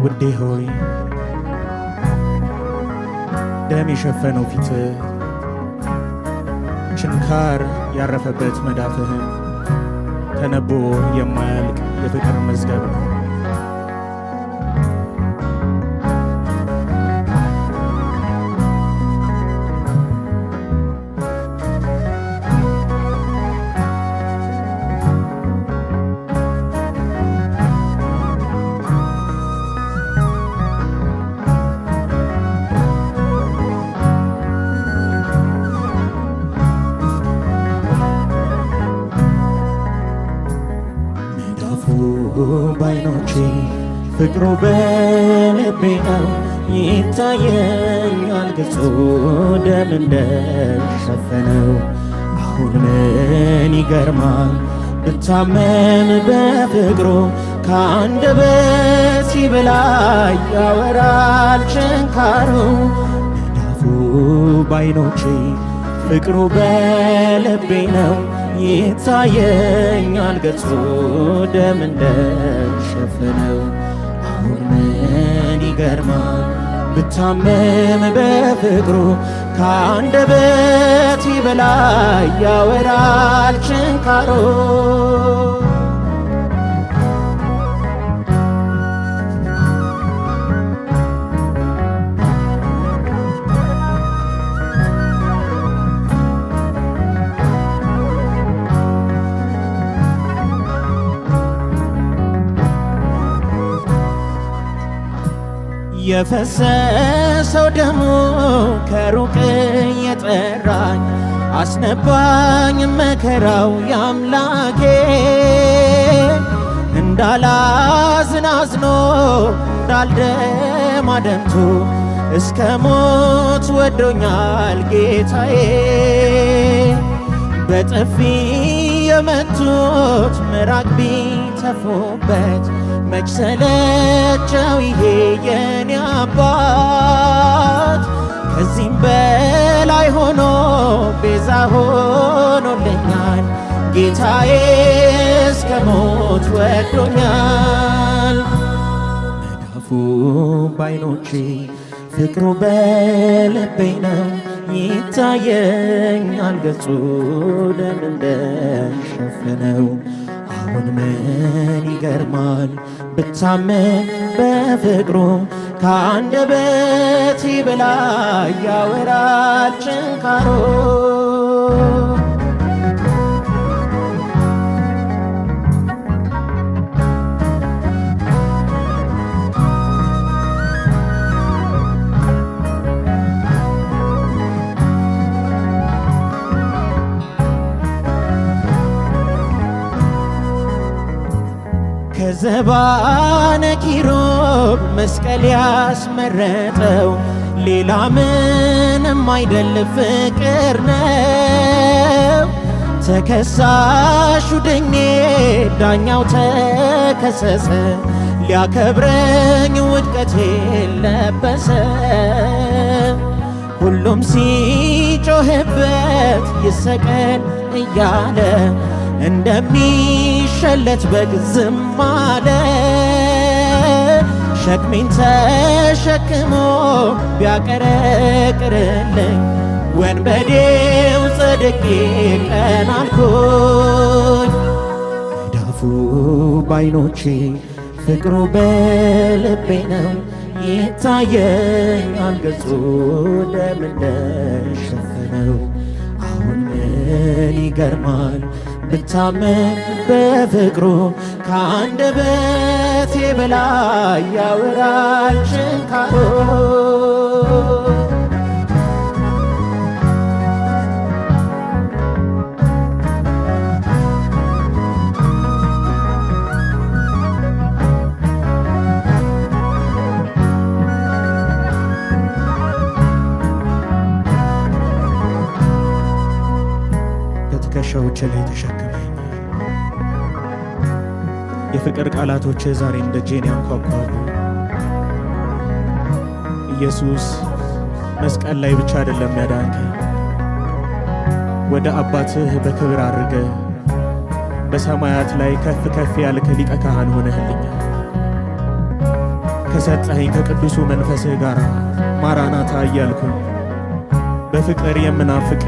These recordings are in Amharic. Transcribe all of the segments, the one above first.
ውዴ ሆይ ደም የሸፈነው ፊት ችንካር ያረፈበት መዳፍህን ተነቦ የማያልቅ የፍቅር መዝገብ ነው። ባይኖቼ ፍቅሩ በልቤ ነው ይታየኛል ገጹ ደም እንደሸፈነው። አሁን ምን ይገርማል ብታመም በፍቅሩ ከአንደበቴ በላይ ያወራል ችንካሩ። መዳፉ ባይኖቼ ፍቅሩ በልቤ ነው ይታየኛል ገጹ ደም እንደሸፈነው። አሁን ምን ይገርማል ብታመም በፍቅሩ ከአንደበቴ በላይ ያወራል ችንካሩ። የፈሰሰው ደሙ ከሩቅ የጠራኝ አስነባኝ መከራው ያምላኬ። እንዳላዝን አዝኖ እንዳልደማ ደምቶ እስከ ሞት ወዶኛል ጌታዬ። በጥፊ የመቱት ምራቅ ቢተፉበት መች ሰለቸው ይሄ የኔ አባት። ከዚህም በላይ ሆኖ ቤዛ ሆኖልኛል ጌታዬ እስከ ሞት ወዶኛል። መዳፉ ባይኖቼ ፍቅሩ በልቤ ነው ይታየኛል ገጹ ደም እንደሸፈነው። አሁን ምን ይገርማል ብታመን በፍቅሩ ከአንደበቴ በላይ ያወራል ችንካሩ። ከዘባነ ኪሩብ መስቀል ያስመረጠው ሌላ ምንም አይደል ፍቅር ነው። ተከሳሹ ድኜ ዳኛው ተከሰሰ ሊያከብረኝ ውድቀቴን ለበሰ። ሁሉም ሲጮህበት ይሰቀል እያለ እንደሚሸለት በግ ዝም አለ። ሸክሜን ተሸክሞ ቢያቀረቅርልኝ ወንበዴው ጸድቄ ቀና አልኩኝ። መዳፉ ባይኖቼ ፍቅሩ በልቤ ነው ይታየኛል ገጹ ደም እንደሸፈነው። አሁን ምን ይገርማል ብታመን በፍቅሩ ከአንደበቴ በላይ ያወራል ችንካሩ። በትከሻዎቼ ላይ ተሸክመኝ የፍቅር ቃላቶች ዛሬም ደጄን ያንኳኳሉ። ኢየሱስ መስቀል ላይ ብቻ አይደለም ያዳንከኝ፣ ወደ አባትህ በክብር አድርገ በሰማያት ላይ ከፍ ከፍ ያልክ ሊቀ ካህን ሆነህልኛል። ከሰጠኸኝ ከቅዱሱ መንፈስህ ጋር ማራናታ እያልኩኝ በፍቅር የምናፍቅ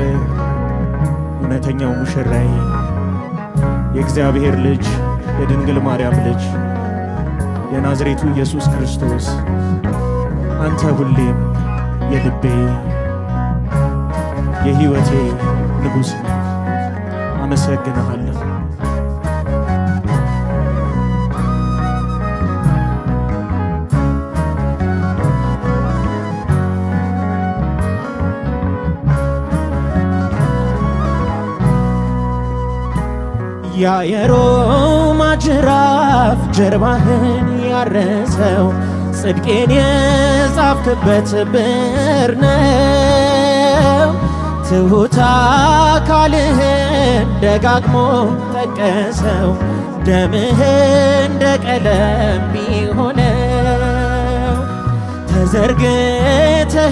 እውነተኛው ሙሽራዬ የእግዚአብሔር ልጅ የድንግል ማርያም ልጅ የናዝሬቱ ኢየሱስ ክርስቶስ አንተ ሁሌም የልቤ የሕይወቴ ንጉሥ ነህ። አመሰግንሃለሁ። ያ የሮማ ጅራፍ ጀርባህን ያረሰው ጽድቄን የጻፍክበት ብዕር ነው። ትሑት አካልህን ደጋግሞ ጠቀሰው ደምህ እንደ ቀለም ቢሆነው። ተዘርግተህላት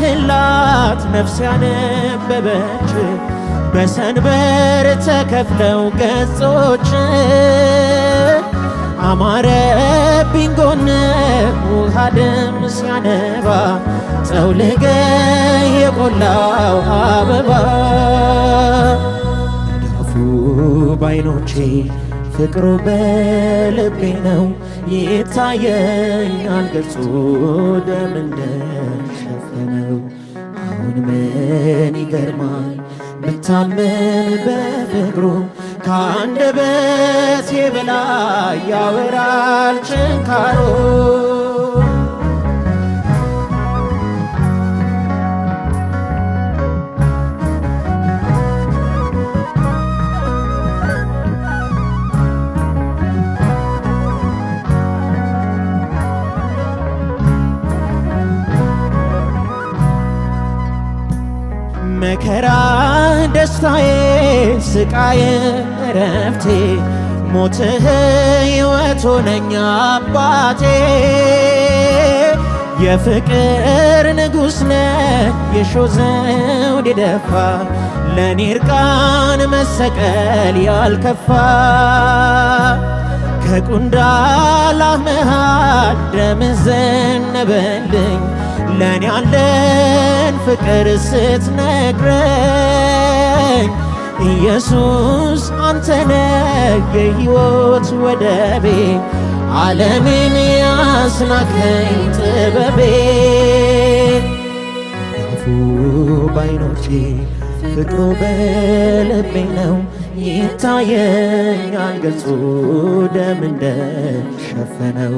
ነፍስ ያነበበች በሰንበር ተከፍለው ገጾች አማረብኝ ጎንህ ውሃ ደም ሲያነባ ጠውልገ የቆላው አበባ። መዳፉ ባይኖቼ ፍቅሩ በልቤ ነው ይታየኛል ገጹ ደም እንደሸፈነው። አሁን ምን ይገርማል ብታመን በፍቅሩ ከአንደበቴ በላይ ያወራል ችንካሩ። መከራ ደስታዬ ስቃዬ እረፍቴ ሞትህ ሕይወት ሆነኝ አባቴ። የፍቅር ንጉሥ ነህ የሾህ ዘውድ የደፋ ለኔ እርቃን መሰቀል ያልከፋ። ከቁንዳላህ መሃል ደምህ ዘነበልኝ ለኔ ያለን ፍቅር ስትነግረኝ። ኢየሱስ አንተነ የሕይወት ወደቤ ዓለምን ያስናከኝ ጥበቤ። መዳፉ ባይኖቼ ፍቅሩ በልቤ ነው ይታየኛል ገጹ ደም እንደሸፈነው።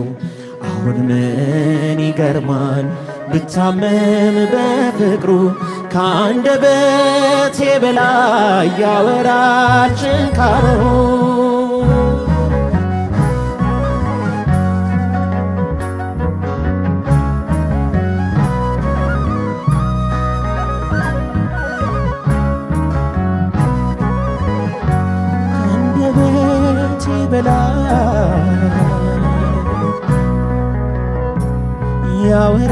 አሁን ምን ይገርማል ብታመም በፍቅሩ ከአንደበቴ በላይ ያወራል ችንካሩ። ከአንደበቴ በላይ ያወራል